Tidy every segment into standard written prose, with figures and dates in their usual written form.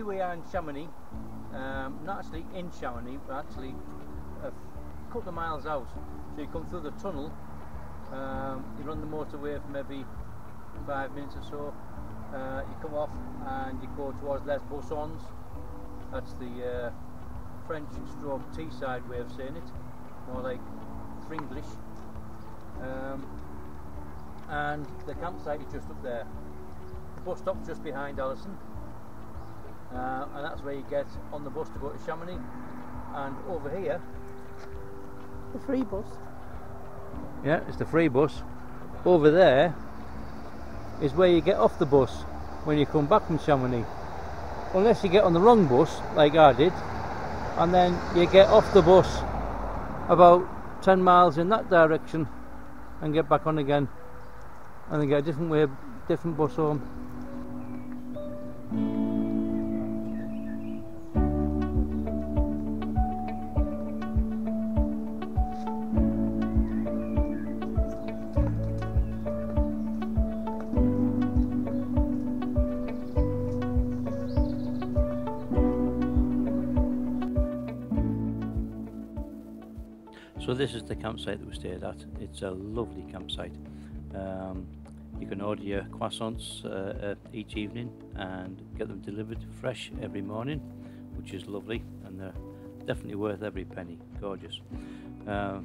here we are in Chamonix, not actually in Chamonix, but actually a couple of miles out. So you come through the tunnel, you run the motorway for maybe 5 minutes or so, you come off and you go towards Les Bossons. That's the French stroke Teesside way of saying it, more like Fringlish. And the campsite is just up there. The bus stop's just behind Allison, and that's where you get on the bus to go to Chamonix. And over here, the free bus. Yeah, it's the free bus. Over there is where you get off the bus when you come back from Chamonix. Unless you get on the wrong bus, like I did, and then you get off the bus about 10 miles in that direction and get back on again, and then get a different way, different bus home. So this is the campsite that we stayed at. It's a lovely campsite. You can order your croissants each evening and get them delivered fresh every morning, which is lovely, and they're definitely worth every penny. Gorgeous. The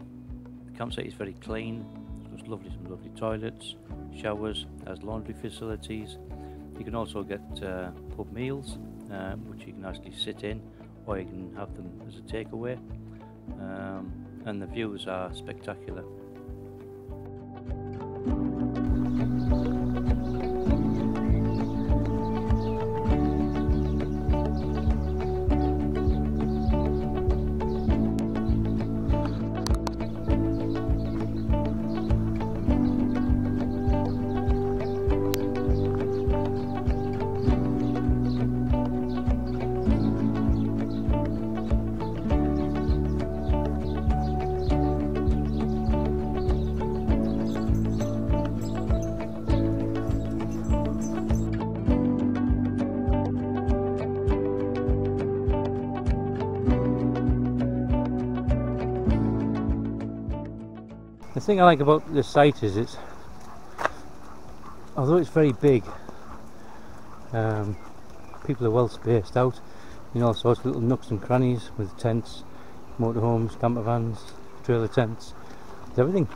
campsite is very clean. It's lovely, some lovely toilets, showers, has laundry facilities. You can also get pub meals, which you can actually sit in, or you can have them as a takeaway. And the views are spectacular. The thing I like about this site is although it's very big, people are well spaced out in all sorts of little nooks and crannies with tents, motorhomes, camper vans, trailer tents, everything.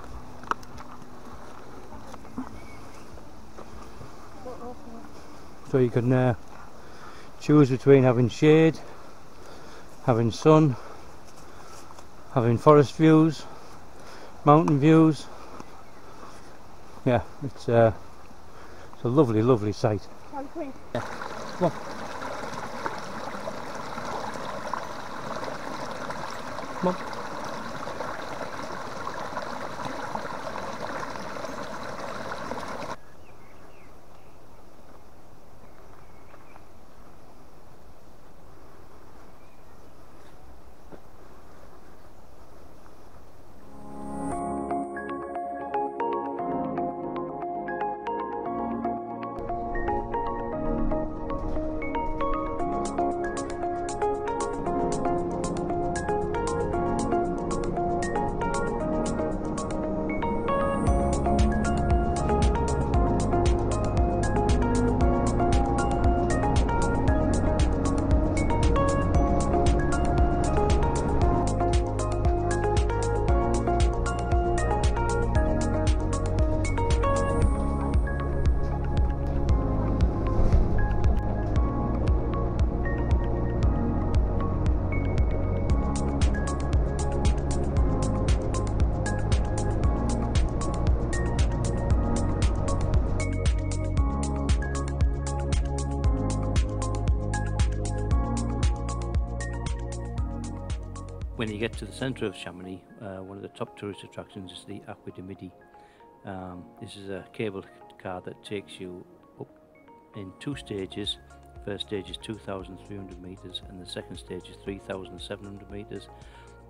So you can choose between having shade, having sun, having forest views, mountain views. Yeah, it's a lovely, lovely site. Yeah. Come on. Come on. When you get to the centre of Chamonix, one of the top tourist attractions is the Aqua de Midi. This is a cable car that takes you up in 2 stages. The first stage is 2,300 metres and the second stage is 3,700 metres,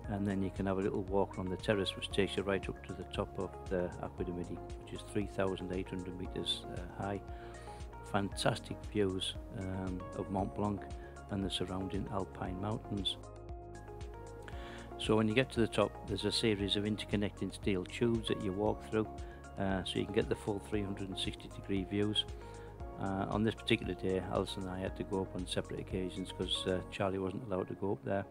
and then you can have a little walk on the terrace which takes you right up to the top of the Aqua de Midi, which is 3,800 metres high. Fantastic views of Mont Blanc, and the surrounding alpine mountains. So when you get to the top, there's a series of interconnecting steel tubes that you walk through, so you can get the full 360-degree views. On this particular day, Alison and I had to go up on separate occasions because Charlie wasn't allowed to go up there.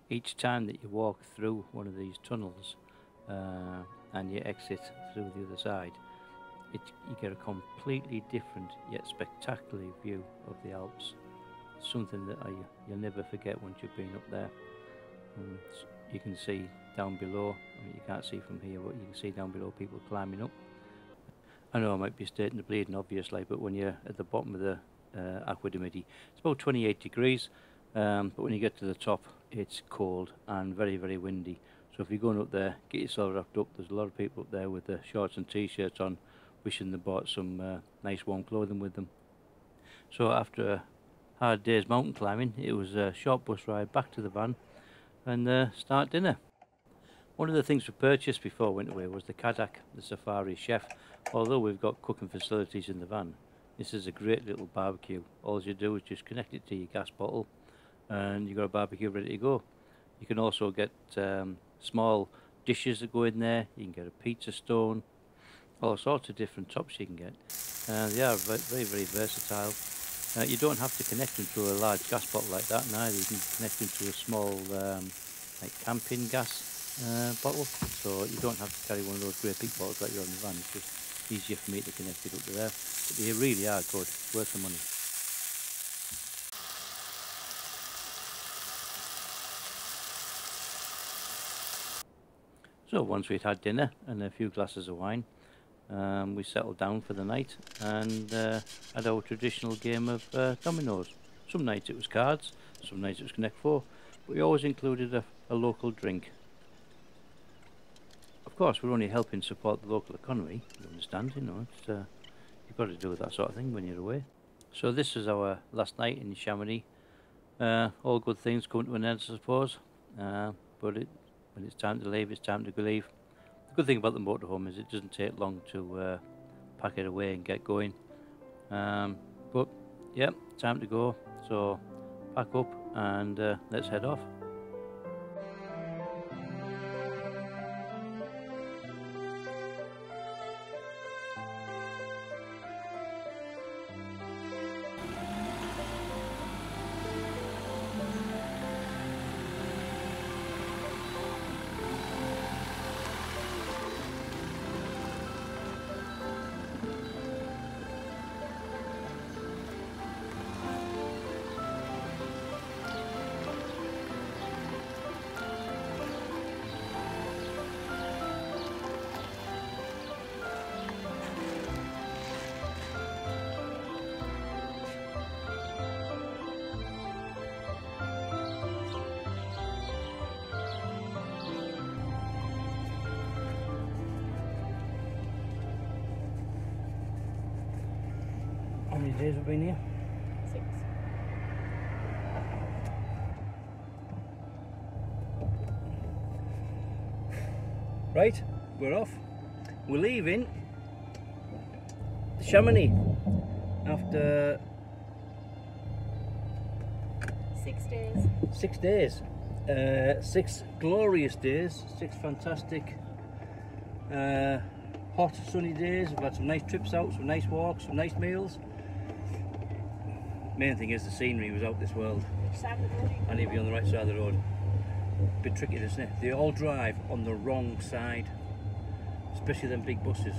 Each time that you walk through one of these tunnels and you exit through the other side, you get a completely different yet spectacular view of the Alps. It's something that you'll never forget once you've been up there. You can see down below, I mean, you can't see from here, but you can see down below people climbing up. I know I might be stating the bleeding obviously, but when you're at the bottom of the Aqua di Midi, it's about 28 degrees, but when you get to the top, it's cold and very, very windy. So if you're going up there, get yourself wrapped up. There's a lot of people up there with the shorts and t-shirts on, wishing they bought some nice warm clothing with them. So after a hard day's mountain climbing, it was a short bus ride back to the van and start dinner. One of the things we purchased before we went away was the Kadak, the Safari Chef. Although we've got cooking facilities in the van, this is a great little barbecue. All you do is just connect it to your gas bottle and you've got a barbecue ready to go. You can also get small dishes that go in there. You can get a pizza stone, all sorts of different tops you can get. They are very, very versatile. You don't have to connect them to a large gas bottle like that neither. You can connect them to a small like camping gas bottle, so you don't have to carry one of those great big bottles like you're on the van. It's just easier for me to connect it up to there. But they really are good, worth the money. So once we'd had dinner and a few glasses of wine, we settled down for the night and had our traditional game of dominoes. Some nights it was cards, some nights it was Connect 4, but we always included a local drink. Of course, we're only helping support the local economy, you understand, you know, you've got to do that sort of thing when you're away. So this is our last night in Chamonix. All good things come to an end, I suppose, but when it's time to leave, it's time to leave. The good thing about the motorhome is it doesn't take long to pack it away and get going. But yeah, time to go. So pack up and let's head off. How many days have we been here? 6. Right, we're off. We're leaving Chamonix after 6 days. 6 days. 6 glorious days, 6 fantastic hot sunny days. We've had some nice trips out, some nice walks, some nice meals. Main thing is the scenery was out this world. Which side of the road? I need to be on the right side of the road. Bit tricky, isn't it? They all drive on the wrong side, especially them big buses.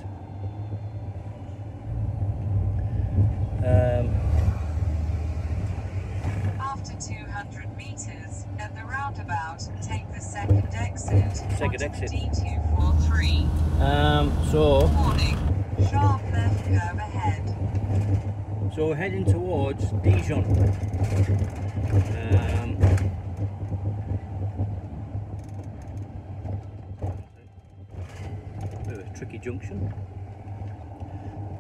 After 200 metres, at the roundabout, take the second exit. Second exit. D243. So Warning, sharp left curve ahead. So we're heading towards Dijon. Bit of a tricky junction.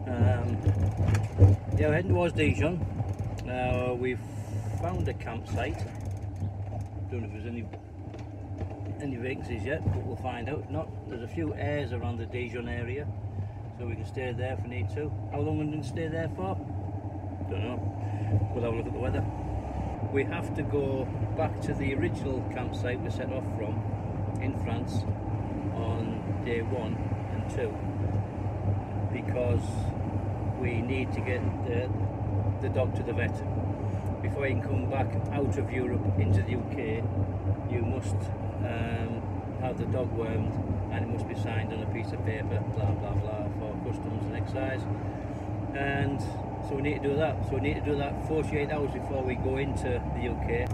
Yeah, we're heading towards Dijon. Now we've found a campsite. Don't know if there's any vacancies yet, but we'll find out. Not there's a few airs around the Dijon area, so we can stay there if we need to. How long are we going to stay there for? Don't know. We'll have a look at the weather. We have to go back to the original campsite we set off from in France on day 1 and 2 because we need to get the dog to the vet. Before you can come back out of Europe into the UK, you must have the dog wormed and it must be signed on a piece of paper, blah blah blah, for customs and excise. And so we need to do that. So we need to do that 48 hours before we go into the UK.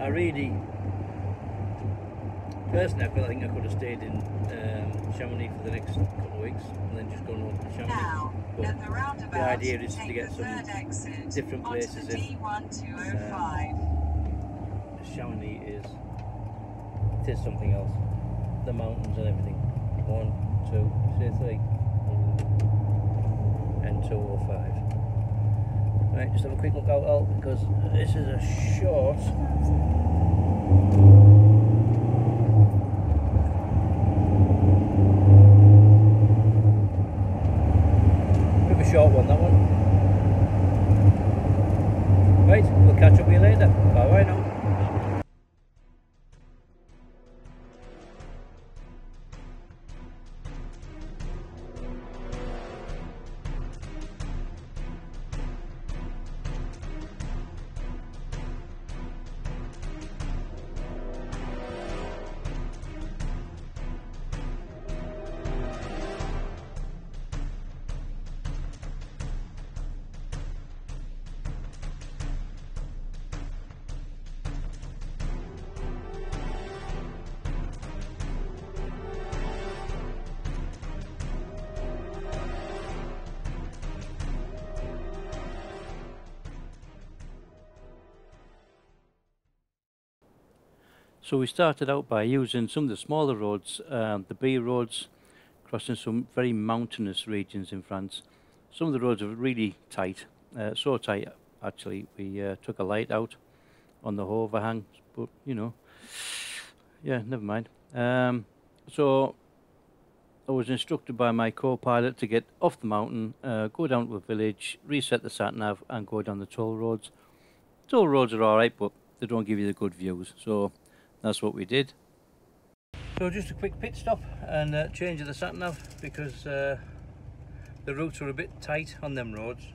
I really, personally, I think I could have stayed in Chamonix for the next couple of weeks and then just gone over to Chamonix. Now, But at the roundabout, the idea is to take get the some third exit different places onto the in. D1205. Chamonix it is something else. The mountains and everything. 1, 2, say 3. And 205. Right, just have a quick look out because this is a short. Bit of a short one, that one. Right, we'll catch up with you later. Bye bye now. So we started out by using some of the smaller roads, the B roads, crossing some very mountainous regions in France. Some of the roads are really tight, so tight actually we took a light out on the overhang, but you know, yeah, never mind. So I was instructed by my co-pilot to get off the mountain, go down to a village, reset the sat-nav and go down the toll roads. Toll roads are alright, but they don't give you the good views, so that's what we did. So just a quick pit stop and change of the sat-nav because the routes are a bit tight on them roads.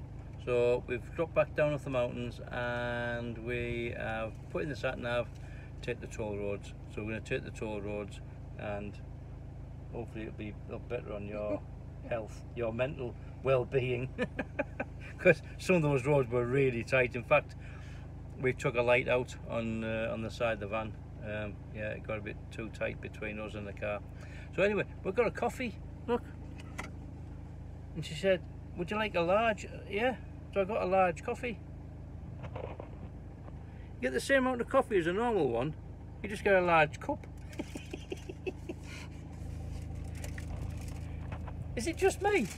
So we've dropped back down off the mountains and we have put in the sat-nav, take the toll roads. So we're going to take the toll roads and hopefully it'll be a lot better on your health, your mental well-being, because some of those roads were really tight. In fact, we took a light out on the side of the van. Yeah, it got a bit too tight between us and the car. So anyway, we've got a coffee, look. And she said, would you like a large? Yeah, so I got a large coffee. You get the same amount of coffee as a normal one, you just get a large cup. Is it just me?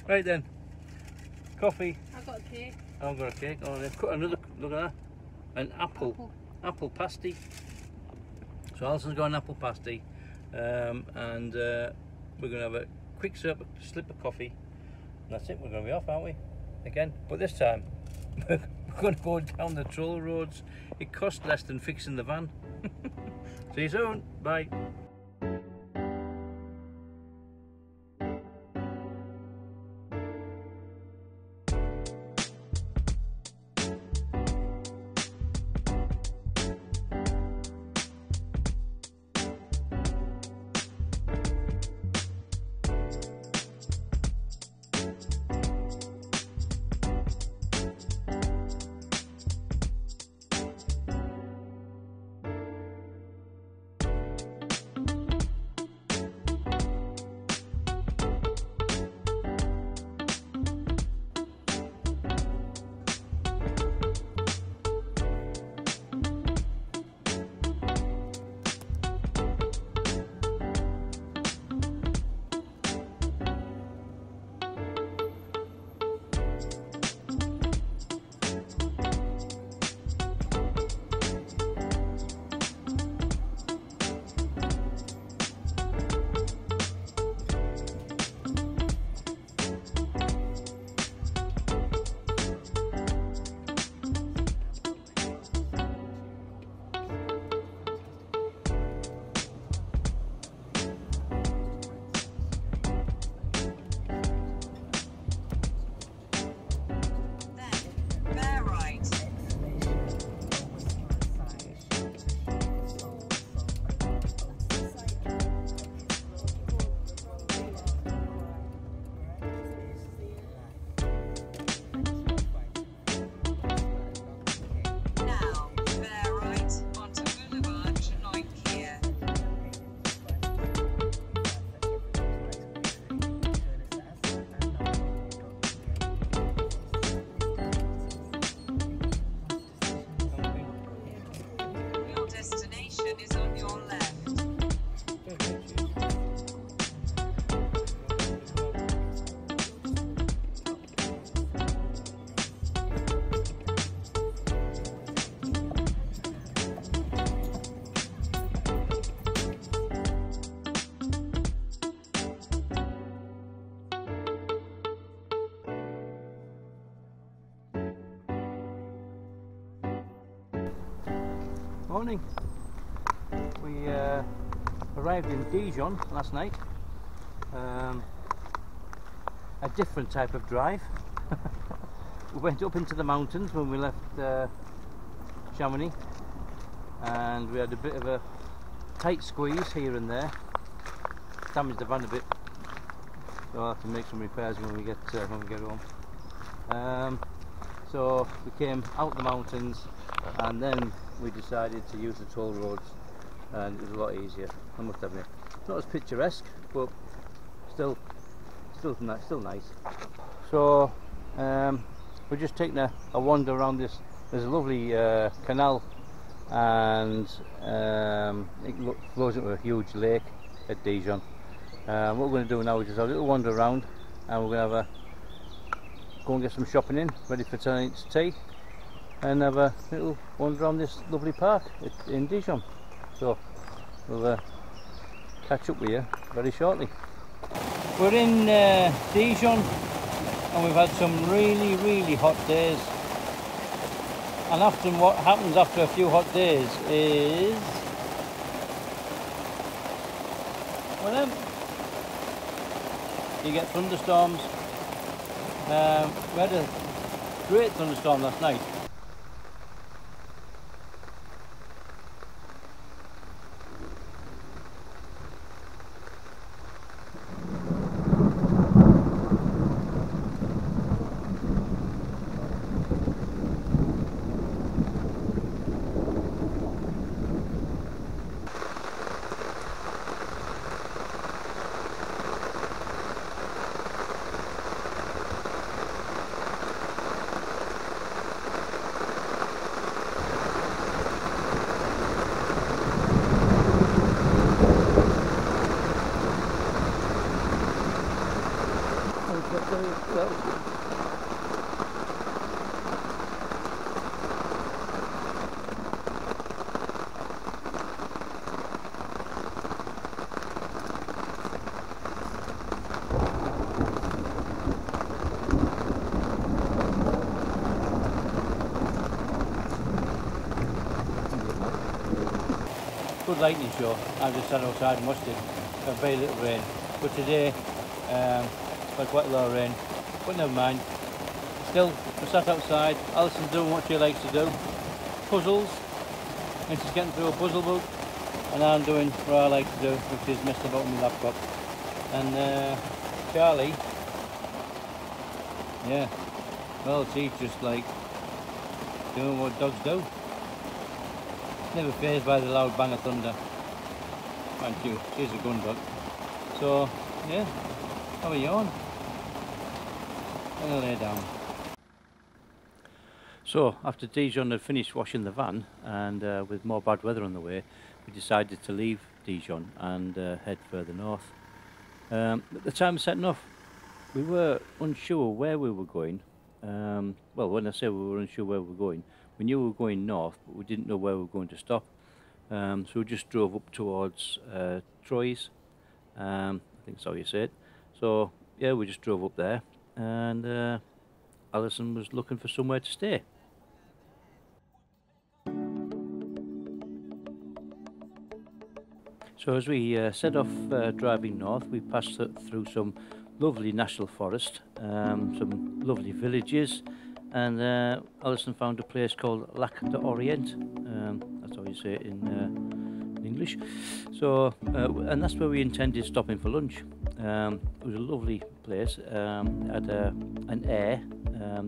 Right then, coffee. I've got a cake. I've got a cake. Oh, they've cut another, look at that, an apple pasty. So Alison's got an apple pasty, and we're going to have a quick slip of coffee, and that's it. We're going to be off, aren't we? Again, but this time we're going to go down the toll roads. It cost less than fixing the van. See you soon. Bye. Morning. We arrived in Dijon last night. A different type of drive. We went up into the mountains when we left Chamonix, and we had a bit of a tight squeeze here and there. Damaged the van a bit, so I'll have to make some repairs when we get home. So we came out the mountains, and then we decided to use the toll roads, and it was a lot easier, I must admit. Not as picturesque, but still nice. So we're just taking a wander around this. There's a lovely canal, and it flows into a huge lake at Dijon. What we're going to do now is just have a little wander around, and we're going to go and get some shopping in, ready for tonight's tea, and have a little wander around this lovely park in Dijon. So we'll catch up with you very shortly. We're in Dijon, and we've had some really hot days, and often what happens after a few hot days is, well, you get thunderstorms. We had a great thunderstorm last night. Good lightning show. I just sat outside and watched it. Got very little rain, but today got quite a lot of rain, but never mind. Still, we sat outside. Alison's doing what she likes to do, puzzles, and she's getting through a puzzle book, and I'm doing what I like to do, which is messing about with my laptop. And Charlie, yeah, well, she's just like doing what dogs do. Never fazed by the loud bang of thunder. Mind you, she's a gun dog. So, yeah, have a yawn and I'll lay down. So, after Dijon had finished washing the van, and with more bad weather on the way, we decided to leave Dijon and head further north. At the time of setting off, we were unsure where we were going. Well, when I say we were unsure where we were going, we knew we were going north, but we didn't know where we were going to stop. So we just drove up towards Troyes, I think that's how you say it. So yeah, we just drove up there, and Alison was looking for somewhere to stay. So as we set off driving north, we passed through some lovely national forest, some lovely villages, and Alison found a place called Lac d'Orient. That's how you say it in English. So, and that's where we intended stopping for lunch. It was a lovely place. It had an air,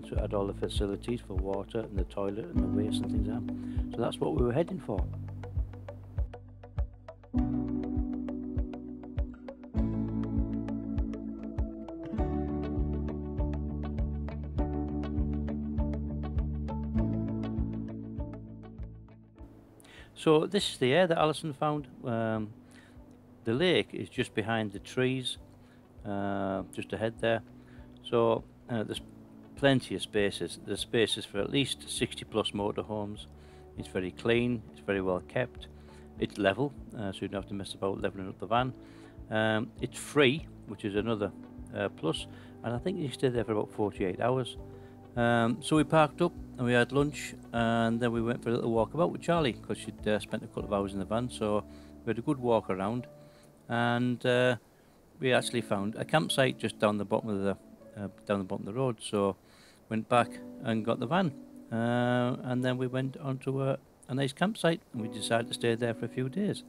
so it had all the facilities for water and the toilet and the waste and things like that. So that's what we were heading for. So this is the air that Alison found. The lake is just behind the trees, just ahead there. So there's plenty of spaces. There's spaces for at least 60 plus motorhomes. It's very clean, it's very well kept. It's level, so you don't have to mess about leveling up the van. It's free, which is another plus, and I think you stay there for about 48 hours. So we parked up and we had lunch, and then we went for a little walk about with Charlie because she'd spent a couple of hours in the van. So we had a good walk around, and we actually found a campsite just down the bottom of the road. So went back and got the van, and then we went onto a nice campsite, and we decided to stay there for a few days.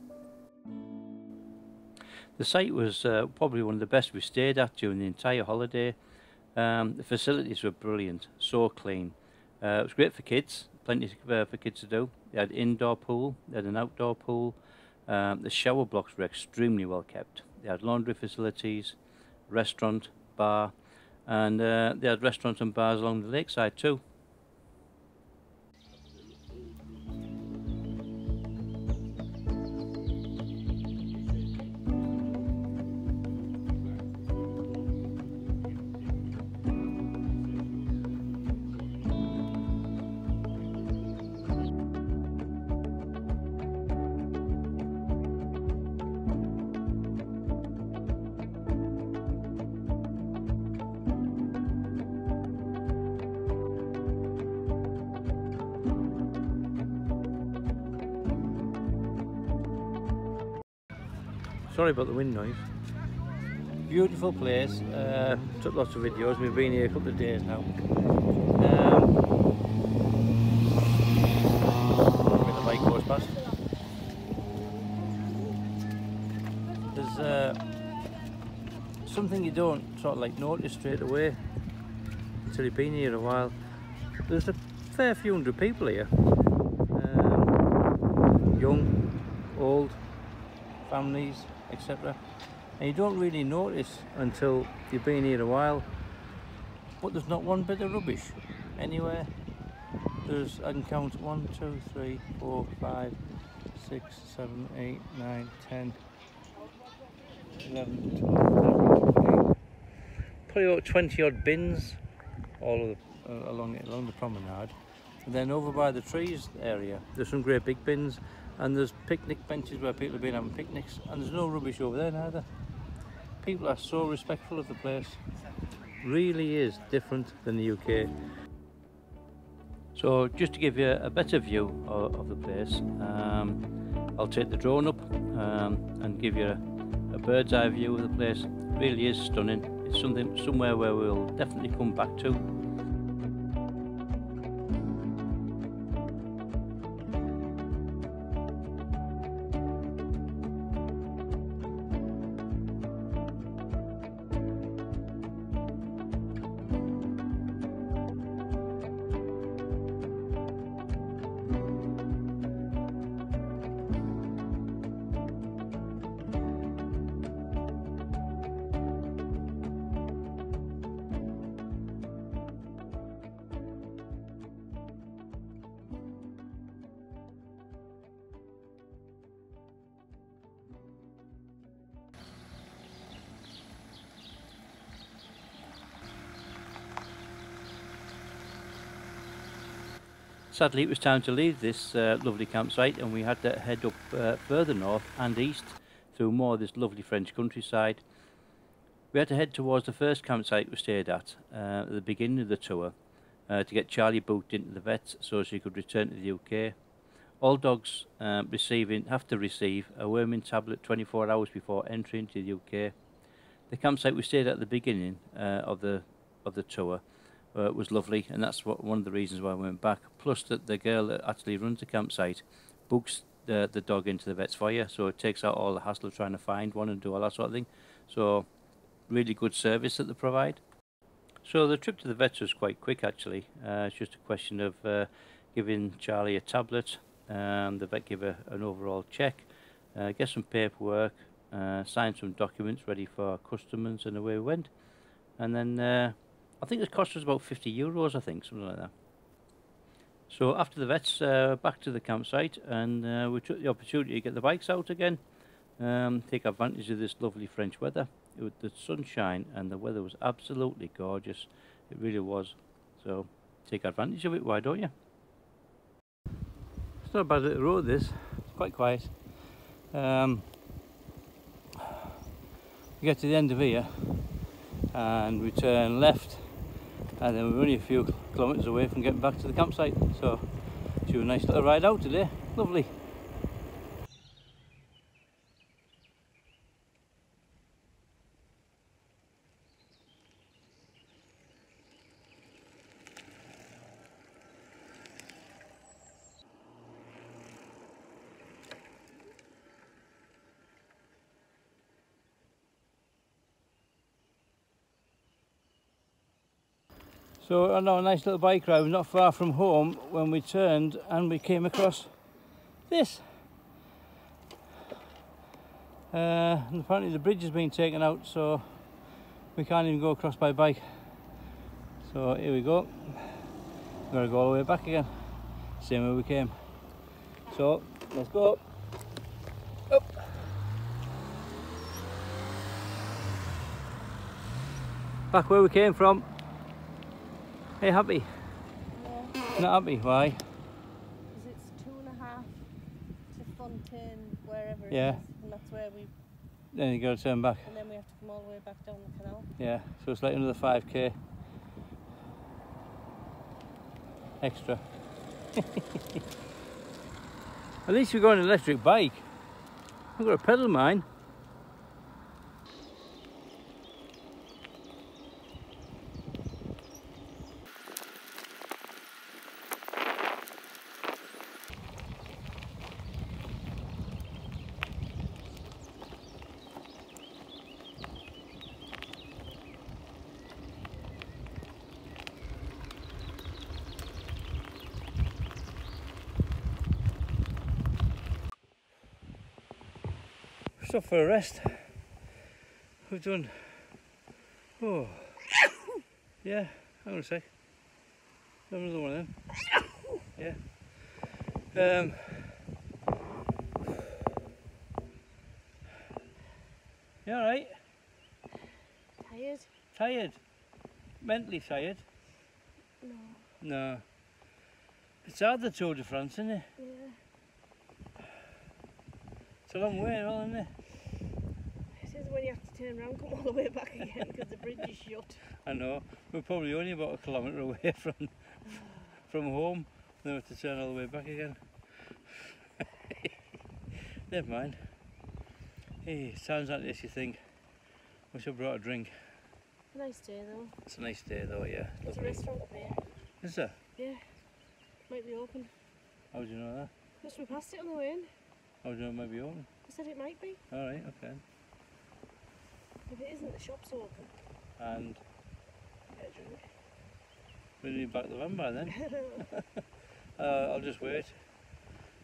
The site was probably one of the best we stayed at during the entire holiday. The facilities were brilliant, so clean. It was great for kids, plenty for kids to do. They had indoor pool, they had an outdoor pool. The shower blocks were extremely well kept. They had laundry facilities, restaurant, bar, and they had restaurants and bars along the lakeside too. Sorry about the wind noise. Beautiful place. Took lots of videos. We've been here a couple of days now. Where the bike goes past. There's something you don't sort of like notice straight away until you've been here a while. There's a fair few hundred people here. Young, old, families, etc. And you don't really notice until you've been here a while, but there's not one bit of rubbish anywhere. There's, I can count 1, 2, 3, 4, 5, 6, 7, 8, 9, 10, 11, 12, 13, probably about 20 odd bins all along the promenade. And then over by the trees area, there's some great big bins. And there's picnic benches where people have been having picnics, and there's no rubbish over there neither. People are so respectful of the place. Really is different than the UK. So just to give you a better view of the place, I'll take the drone up and give you a bird's eye view of the place. It really is stunning. It's somewhere where we'll definitely come back to. Sadly, it was time to leave this lovely campsite, and we had to head up further north and east through more of this lovely French countryside. We had to head towards the first campsite we stayed at the beginning of the tour to get Charlie booked into the vet so she could return to the UK. All dogs have to receive a worming tablet 24 hours before entry into the UK. The campsite we stayed at the beginning of the tour was lovely, and that's one of the reasons why we went back. Plus that the girl that actually runs the campsite books the dog into the vets for you, so it takes out all the hassle of trying to find one and do all that sort of thing. So really good service that they provide. So the trip to the vets was quite quick actually. It's just a question of giving Charlie a tablet, the vet give her an overall check, get some paperwork, sign some documents ready for our customers, and away we went. And then I think it cost us about €50, I think, something like that. So after the vets, back to the campsite, and we took the opportunity to get the bikes out again, take advantage of this lovely French weather. With the sunshine, and the weather was absolutely gorgeous. It really was. So take advantage of it, why don't you? It's not a bad little road, this. It's quite quiet. We get to the end of here and we turn left and then we're only a few kilometres away from getting back to the campsite, so it's a nice little ride out today. Lovely. So on our nice little bike ride, not far from home, when we turned and we came across this. And apparently the bridge has been taken out, so we can't even go across by bike. So here we go. We've got to go all the way back again, same way we came. So let's go. Up. Back where we came from. Are you happy? Yeah. Not happy? Why? Because it's 2.5 to Fontaine, wherever it Yeah. is, and that's where we. Then you got to turn back. And then we have to come all the way back down the canal. Yeah, so it's like another 5k extra. At least we got an electric bike. I've got to pedal mine. Stop for a rest. We've done, oh, yeah, hang on a sec. Have another one then. Yeah. You alright? Tired? Tired? Mentally tired? No. No. It's hard, the Tour de France, isn't it? Yeah. It's a long way, well, isn't it? This is when you have to turn around, come all the way back again because the bridge is shut. I know. We're probably only about a kilometre away from home. Then we have to turn all the way back again. Never mind. Hey, it sounds like this, you think. Wish I brought a drink. Nice day though. It's a nice day though, yeah. There's a Lovely. restaurant up here. Is there? Yeah. Might be open. How would you know that? Just we passed it on the way in. How would you know it might be open? I said it might be. Alright, okay. If it isn't, the shop's open. And Get a drink. we need back the van by then. I'll just wait.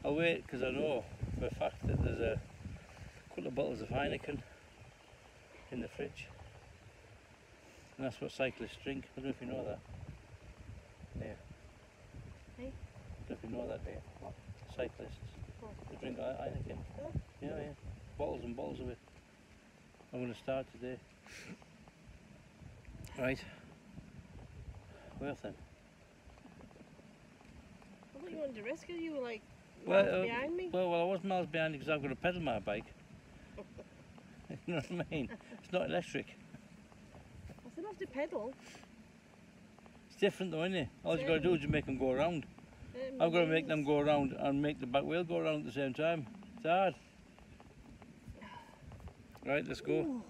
I'll wait because I know for a fact that there's a couple of bottles of Heineken in the fridge. And that's what cyclists drink. I don't know if you know that. Yeah. Hey? I don't know if you know that, Dave. What? Cyclists. What? They drink Heineken. Huh? Yeah, yeah. Bottles and bottles of it. I'm going to start today. Right. Well then. I thought you wanted to rescue. You were like Well, miles behind me. Well, I was miles behind because I've got to pedal my bike. You know what I mean? It's not electric. I still have to pedal. It's different though, isn't it? All you got to do is just make them go around. Um, I've got to make them go around and make the back wheel go around at the same time. It's hard. Right, let's go. Ooh.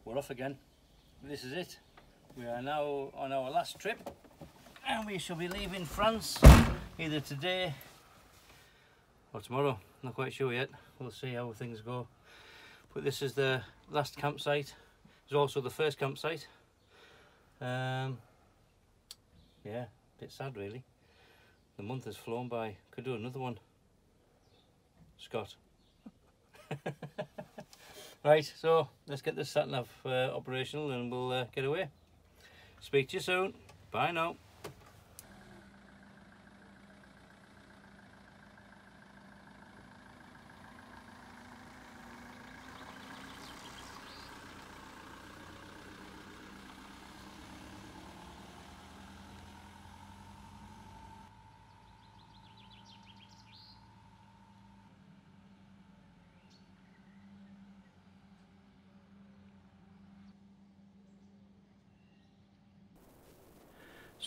We're off again. This is it. We are now on our last trip and we shall be leaving France either today or tomorrow. Not quite sure yet. We'll see how things go. But this is the last campsite. It's also the first campsite. Yeah, a bit sad really. The month has flown by. Could do another one. Scott. Right, so let's get this sat-nav operational and we'll get away. Speak to you soon. Bye now.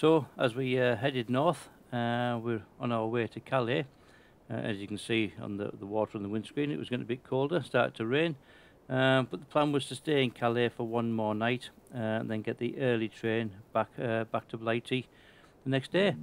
So as we headed north, we're on our way to Calais. As you can see on the water on the windscreen, it was getting a bit colder, started to rain. But the plan was to stay in Calais for one more night and then get the early train back to Blighty the next day.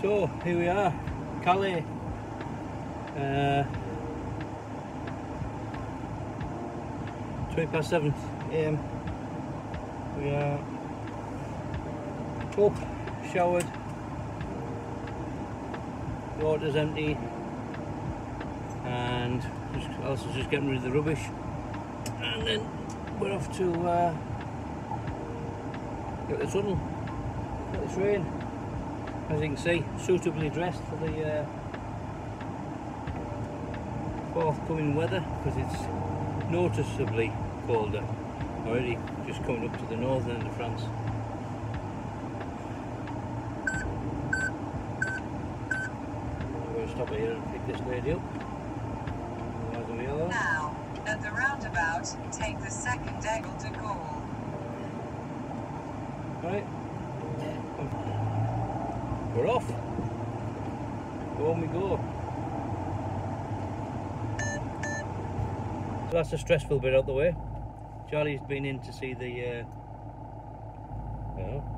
So here we are, Calais. 7:20 AM. We are up, showered, water's empty, and Alice is just getting rid of the rubbish, and then we're off to get the tunnel, get the train. As you can see, suitably dressed for the forthcoming weather, because it's noticeably colder already, just coming up to the northern end of France. I'm going to stop here and pick this lady up. Now, at the roundabout, take the second exit to Gaulle. Right. We're off. Home we go. So that's the stressful bit out the way. Charlie's been in to see the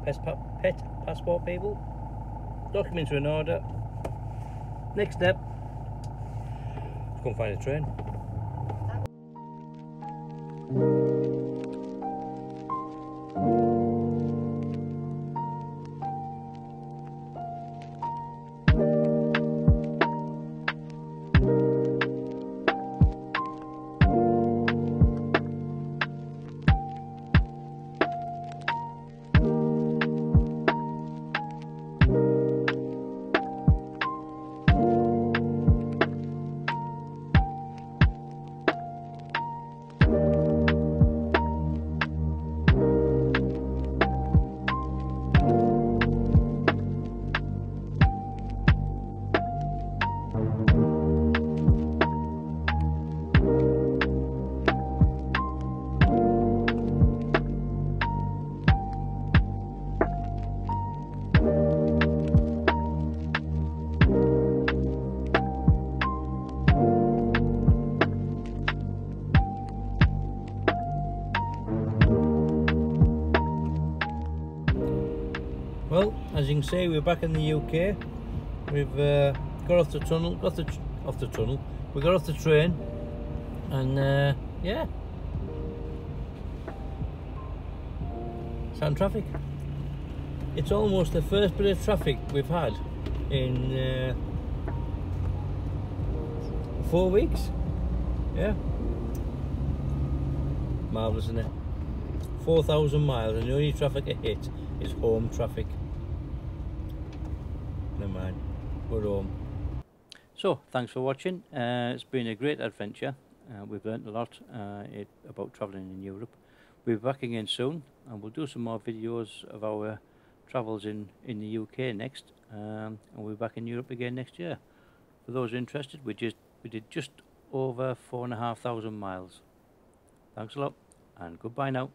pet passport people. Documents are in order. Next step, let's go and find a train. Well, as you can see, we're back in the UK. We've got off the tunnel, we got off the train, and yeah, sat in traffic. It's almost the first bit of traffic we've had in 4 weeks. Yeah, marvellous, isn't it? 4,000 miles, and the only traffic I hit is home traffic. Never mind, we're home. So, thanks for watching. It's been a great adventure. We've learnt a lot about travelling in Europe. We'll be back again soon, and we'll do some more videos of our travels in the UK next, and we'll be back in Europe again next year. For those interested, we did just over 4,500 miles. Thanks a lot, and goodbye now.